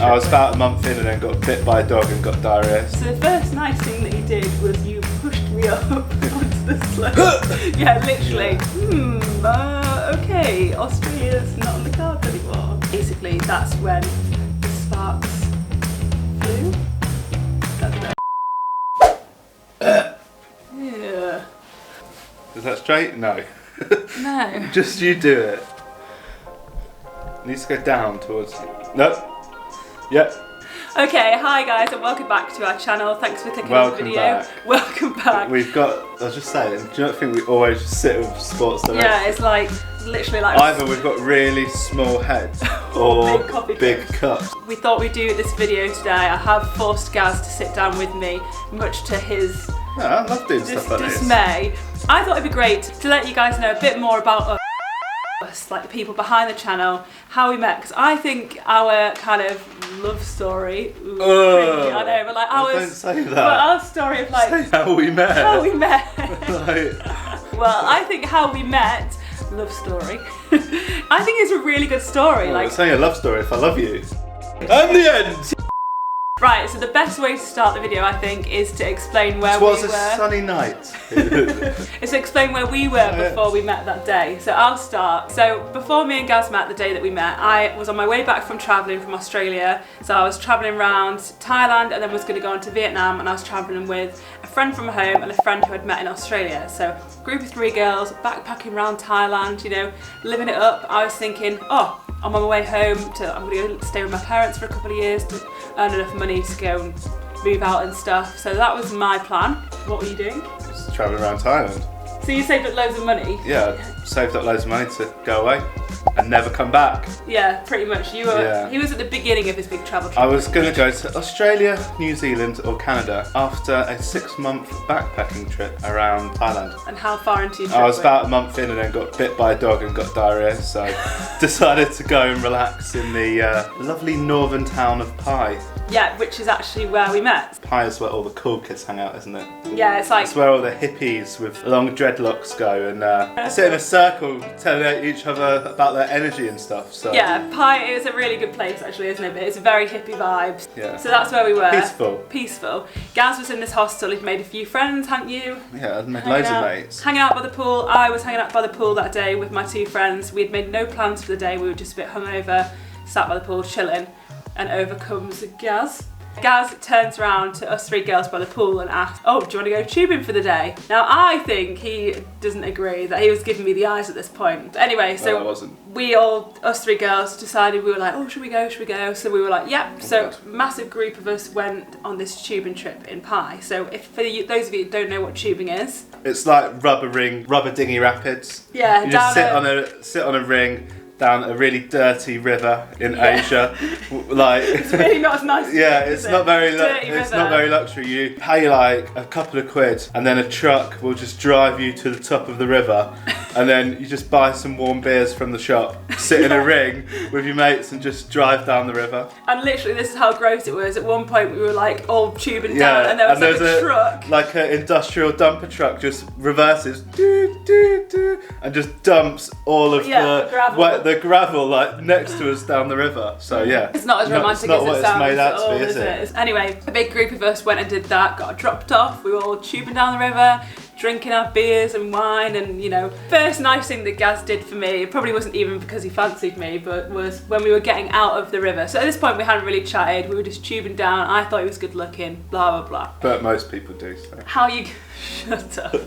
trip. I was about a month in and then got bit by a dog and got diarrhea. So the first nice thing that you did was you pushed me up onto the slope. Yeah, literally. Okay, Australia's not on the cards anymore. Basically, that's when the sparks flew. Yeah. Is that straight? No. No. Just you do it. It needs to go down towards you. Nope. Yep. Okay, hi guys and welcome back to our channel. Thanks for clicking on the video. Back. Welcome back. We've got, I was just saying, do you not think we always just sit with sports direction? Yeah, it's like, literally like... Either we've got really small heads or big coffee big cups. We thought we'd do this video today. I have forced Gaz to sit down with me, much to his Yeah, I love doing stuff like dismay. I thought it'd be great to let you guys know a bit more about us, like the people behind the channel, how we met, because I think our kind of love story, cringy, I know, but like don't say that. But our story of like Say how we met. How we met. Like, well, I think how we met, love story. I think it's a really good story. well, like it's saying a love story if I love you. And the end. Right, so the best way to start the video, I think, is to explain where we were. It was a sunny night. Is to explain where we were before we met that day. So I'll start. So before me and Gaz met the day that we met, I was on my way back from travelling from Australia. So I was travelling around Thailand and then was going to go on to Vietnam, and I was travelling with a friend from home and a friend who I'd met in Australia. So group of 3 girls, backpacking around Thailand, you know, living it up. I was thinking, oh, I'm on my way home I'm going to go stay with my parents for a couple of years to earn enough money to go and move out and stuff. So that was my plan. What were you doing? Just travelling around Thailand. So you saved up loads of money? Yeah, I saved up loads of money to go away and never come back. Yeah, pretty much. You were. He was at the beginning of his big travel trip. I was going to go to Australia, New Zealand or Canada after a 6-month backpacking trip around Thailand. And how far into your trip? I was about a month in and then got bit by a dog and got diarrhea, so decided to go and relax in the lovely northern town of Pai. Yeah, which is actually where we met. Pai is where all the cool kids hang out, isn't it? Yeah, it's like... It's where all the hippies with long dreadlocks go and sit in a circle telling each other about their energy and stuff. So yeah, Pai is a really good place actually, isn't it? But it's very hippie vibes. Yeah. So that's where we were. Peaceful. Peaceful. Gaz was in this hostel. He'd made a few friends, hadn't you? Yeah, I'd made loads of mates. Hanging out by the pool. I was hanging out by the pool that day with my 2 friends. We'd made no plans for the day. We were just a bit hungover, sat by the pool chilling, and over comes Gaz. Gaz turns around to us 3 girls by the pool and asks, oh, do you want to go tubing for the day? Now I think he doesn't agree, that he was giving me the eyes at this point. But anyway, so I wasn't. We all, us 3 girls, decided, we were like, oh, should we go? So we were like, yep. So massive group of us went on this tubing trip in Pai. So if for those of you who don't know what tubing is. It's like rubber dinghy rapids. Yeah, you just sit on a ring down a really dirty river in Asia. Like it's really not as nice. Yeah, it's not very it's not very luxury. You pay like a couple of quid and then a truck will just drive you to the top of the river and then you just buy some warm beers from the shop, sit in a ring with your mates and just drive down the river. And literally this is how gross it was. At one point we were like all tubing down and there was like a truck. Like an industrial dumper truck just reverses and just dumps all of the gravel like next to us down the river. So yeah, it's not as romantic as it sounds. Made out to be, is it? Anyway, a big group of us went and did that, got dropped off. We were all tubing down the river, drinking our beers and wine, and you know, first nice thing that Gaz did for me, it probably wasn't even because he fancied me, but was when we were getting out of the river. So at this point we hadn't really chatted, we were just tubing down. I thought he was good looking, blah blah blah. But most people do. So. Shut up.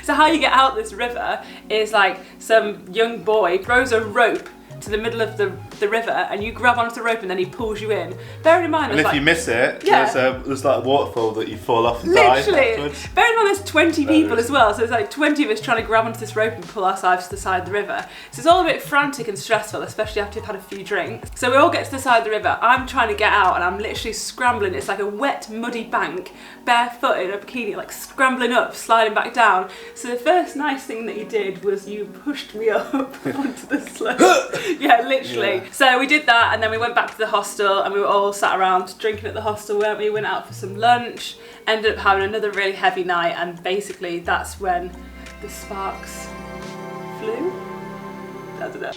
So how you get out this river is like some young boy throws a rope to the middle of the river and you grab onto the rope and then he pulls you in. Bearing in mind, and if you miss it, there's like a waterfall that you fall off and die afterwards. Bearing in mind there's 20 people as well, so there's like 20 of us trying to grab onto this rope and pull ourselves to the side of the river. So it's all a bit frantic and stressful, especially after you've had a few drinks. So we all get to the side of the river, I'm trying to get out and I'm literally scrambling. It's like a wet, muddy bank, barefooted, in a bikini, like scrambling up, sliding back down. So the first nice thing that you did was you pushed me up onto the slope. Yeah, literally. Yeah. So we did that and then we went back to the hostel and we were all sat around drinking at the hostel, weren't we? Went out for some lunch, ended up having another really heavy night, and basically that's when the sparks flew. I don't know.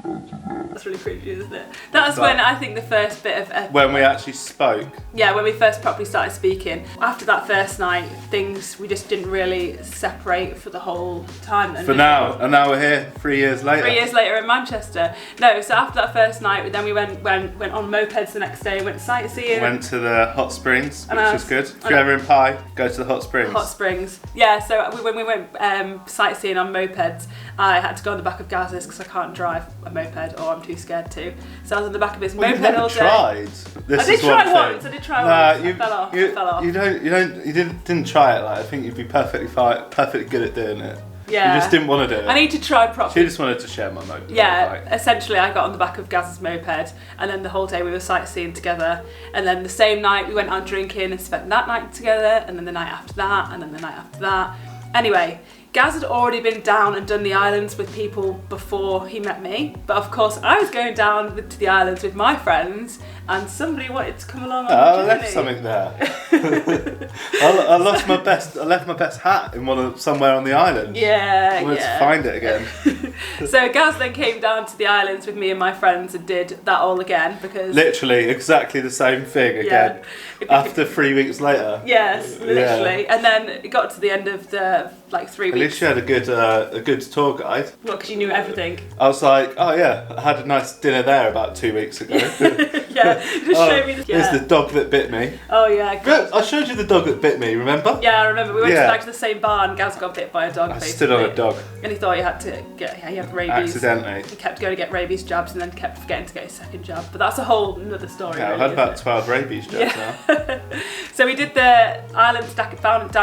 That's really creepy, isn't it? That's when I think the first bit of... when we actually spoke. Yeah, when we first properly started speaking. After that first night, we just didn't really separate for the whole time. For now, and now we're here 3 years later. 3 years later in Manchester. No, so after that first night, then we went on mopeds the next day, went sightseeing. Went to the hot springs, which was good. If you're ever in Pi, go to the hot springs. Hot springs. Yeah, so when we went sightseeing on mopeds, I had to go on the back of Gaz's because I can't drive a moped, or I'm too scared to. So I was on the back of his moped all day. Tried. I did try once. I fell off. I fell off. You didn't try it. Like, I think you'd be perfectly good at doing it. Yeah. You just didn't want to do it. I need to try properly. She just wanted to share my moped. Yeah, essentially I got on the back of Gaz's moped, and then the whole day we were sightseeing together, and then the same night we went out drinking and spent that night together, and then the night after that, and then the night after that. Anyway, Gaz had already been down and done the islands with people before he met me, but of course I was going down to the islands with my friends, and somebody wanted to come along on the journey. I left something there. I left my best hat in somewhere on the island. Yeah, I wanted to find it again. So Gaz then came down to the islands with me and my friends and did that all again because... Literally exactly the same thing again. After 3 weeks later. Yes, literally. Yeah. And then it got to the end of the 3 weeks. At least you had a good tour guide. What, because you knew everything? I was like, oh yeah, I had a nice dinner there about 2 weeks ago. Yeah, just show me the... Here's the dog that bit me. Oh yeah. Good. I showed you the dog that bit me, remember? Yeah, I remember. We went back to the same bar and Gaz got bit by a dog. I stood on a dog. And he thought he had to get... he had rabies. Accidentally. He kept going to get rabies jabs and then kept forgetting to get his second jab. But that's a whole another story. Yeah, I've had about 12 rabies jabs now. So we did the islands down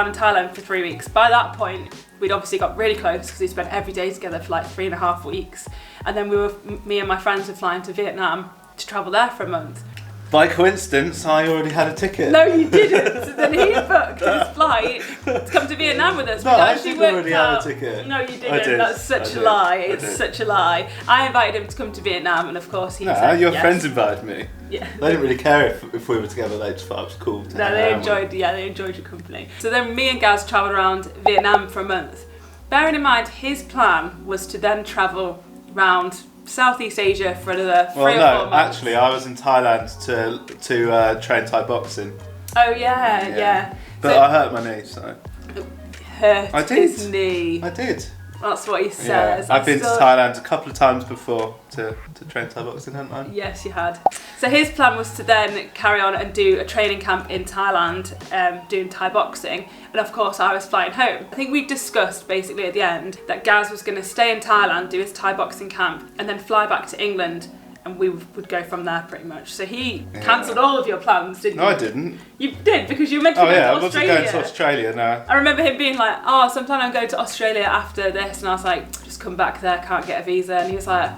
in Thailand for 3 weeks. By that point, we'd obviously got really close because we spent every day together for 3.5 weeks. And then me and my friends were flying to Vietnam to travel there for a month. By coincidence, I already had a ticket. No, you didn't. So then he booked his flight to come to Vietnam with us. No, I did already have a ticket. No, you didn't. I did. That's such a lie. It's such a lie. I invited him to come to Vietnam, and of course he said your yes. friends invited me. Yeah. They didn't really care if we were together. They just thought it was cool. No, they enjoyed your company. So then me and Gaz travelled around Vietnam for a month. Bearing in mind, his plan was to then travel around Southeast Asia for another 3 or 4 months. Actually, I was in Thailand to train Thai boxing. Oh yeah. But I hurt my knee, so. Hurt his knee. I did. That's what he says. Yeah. I've been to Thailand a couple of times before to train Thai boxing, haven't I? Yes, you had. So his plan was to then carry on and do a training camp in Thailand, doing Thai boxing. And of course I was flying home. I think we discussed basically at the end that Gaz was going to stay in Thailand, do his Thai boxing camp, and then fly back to England. And we would go from there pretty much. So he cancelled all of your plans, didn't you? No, I didn't. You did, because you were meant to go to Australia. I wasn't going to Australia, no. I remember him being like, sometime I'm going to Australia after this. And I was like, just come back there, can't get a visa. And he was like,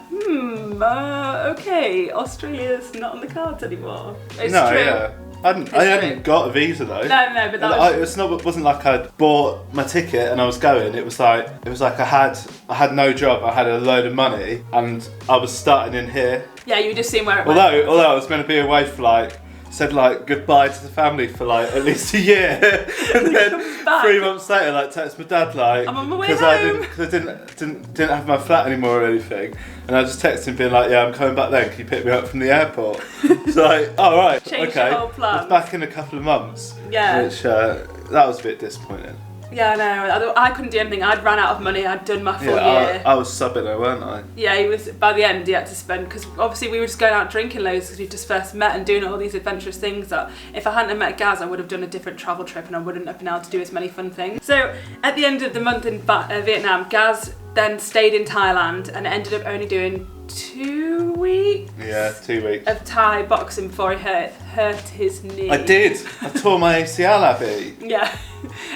okay, Australia's not on the cards anymore. It's true. Yeah. I hadn't got a visa though. No, but that it wasn't like I'd bought my ticket and I was going. It was like I had no job. I had a load of money and I was starting in here. Yeah, you just seen where it went. Although I was meant to be away for said goodbye to the family for at least a year, and then 3 months later text my dad I'm on my way home because I didn't have my flat anymore or anything, and I just texted him being like, yeah, I'm coming back then, can you pick me up from the airport? So alright, okay, your whole plan. It's back in a couple of months. Yeah, which that was a bit disappointing. Yeah, no, I couldn't do anything. I'd ran out of money. I'd done my full year. I was subbing her, weren't I? Yeah, he was. By the end, he had to spend, because obviously we were just going out drinking loads because we just first met and doing all these adventurous things that if I hadn't have met Gaz, I would have done a different travel trip and I wouldn't have been able to do as many fun things. So at the end of the month in Vietnam, Gaz then stayed in Thailand and ended up only doing 2 weeks. Yeah, 2 weeks of Thai boxing before he hurt his knee. I did. I tore my ACL, Abby. Yeah.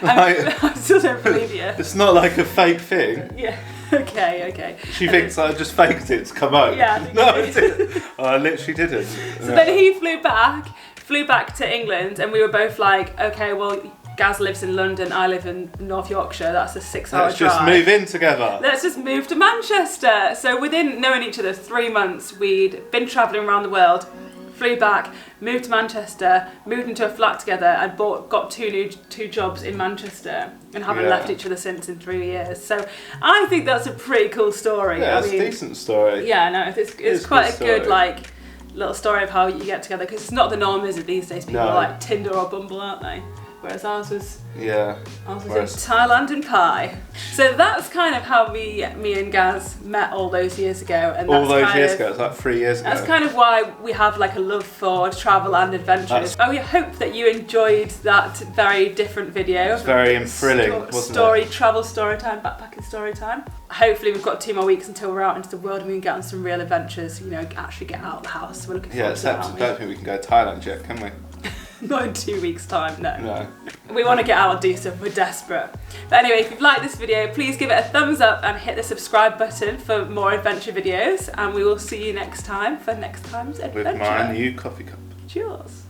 I still don't believe you. It's not like a fake thing. Yeah. Okay. She thinks I just faked it to come home. Yeah. I didn't. I literally didn't. So then he flew back to England, and we were both like, okay, well, Gaz lives in London, I live in North Yorkshire, that's a 6-hour drive. Let's just move in together. Let's just move to Manchester. So within knowing each other 3 months, we'd been travelling around the world, flew back, moved to Manchester, moved into a flat together, and got two jobs in Manchester, and haven't left each other since in 3 years. So I think that's a pretty cool story. Yeah, it's a decent story. Yeah, no, it's quite a good like little story of how you get together, because it's not the norm, is it, these days? People are like Tinder or Bumble, aren't they? Whereas ours was in Thailand and Pi. So that's kind of how me and Gaz met all those years ago. And all those years ago, it's like 3 years ago. That's kind of why we have like a love for travel and adventures. We hope that you enjoyed that very different video. It's very thrilling, wasn't it? Travel story time, backpacking story time. Hopefully we've got 2 more weeks until we're out into the world and we can get on some real adventures, you know, actually get out of the house. We're looking forward to that, aren't we? I don't think we can go to Thailand yet, can we? Not in 2 weeks' time, no. No. We want to get out and do stuff, we're desperate. But anyway, if you've liked this video, please give it a thumbs up and hit the subscribe button for more adventure videos. And we will see you next time for next time's adventure. With my new coffee cup. Cheers.